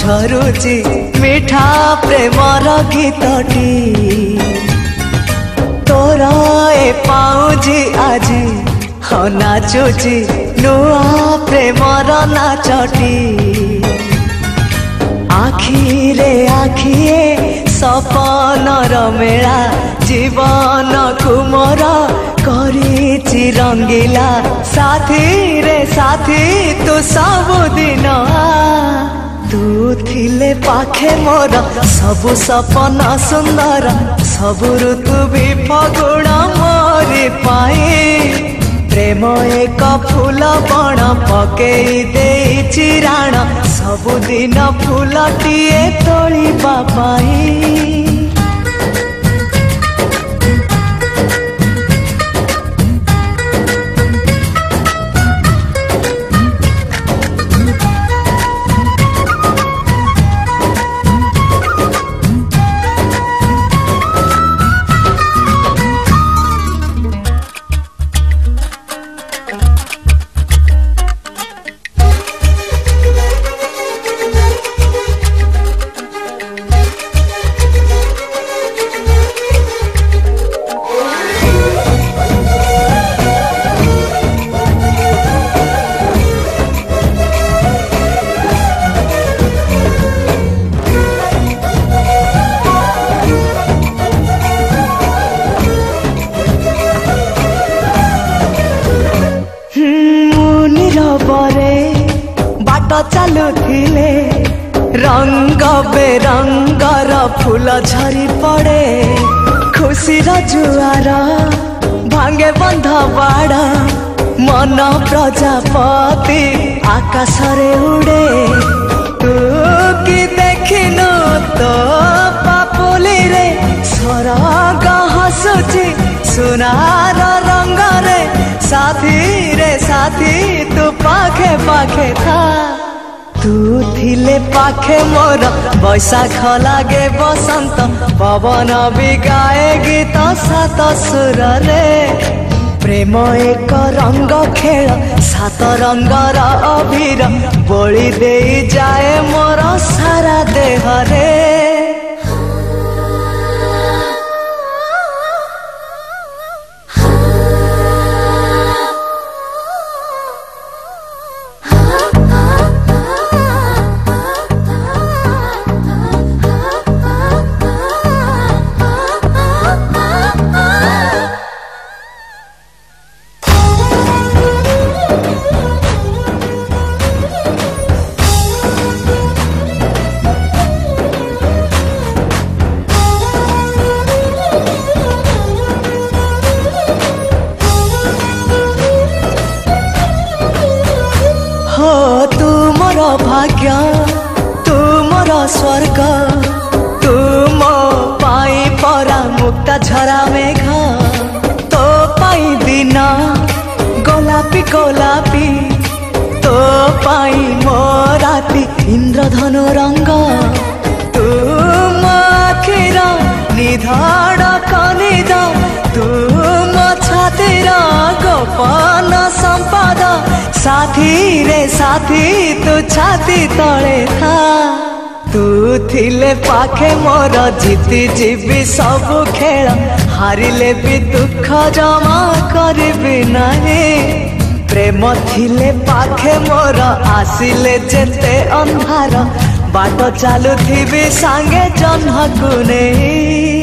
झरुची मिठा प्रेमर गीतटी तोर ए पाउजी आजी हो नाचुची नुआ प्रेमर नाचटी आखिरे आखिए सपनर मेला जीवन कुमर करिछि रंगीला साथी रे साथी तू सबुदिन तू थिले पाखे मोर सबु सपना सुंदर सबु ऋतु भी फगुण मोरी पाई प्रेम एक फूल बण पकई देइछि राण सबुदिन फूलटिए तोलिबा पाई चालुथिले रंग बेरंगर फूल झरी पड़े खुशीर जुआर भांगे बंध बाड़ मन प्रजापति आकाश रे उड़े तू कि देखिनु तो पापुली रे सरग हसुची सुनार रंग रे साथी तू पाखे पाखे था तू थिले पाखे मोर बैशाख लागे बसंत पवन भी गाए गीत सात सुर रे प्रेम एक रंग खेल सात रंगर अबीर बोली दे जाए मोर सारा देह रे भाग्य तुमर स्वर्ग तुम पाई परा मुक्ता झरा मेघ तो पाई दिन गोलापी गोलापी तो पाई मोराती इंद्रधनु रंग तुम आखिर निधाड़ कनिद तुम छातिर गोपन संपद साथी रे साथी तू छाती तले था तू थिले पाखे मोर जीति जीवी सब खेल हारिले भी दुख जमा करबी नहीं प्रेम थिले पाखे मोर आसिले जेते अंधार बाट चालुथिबी सांगे जह्नकु नहीं।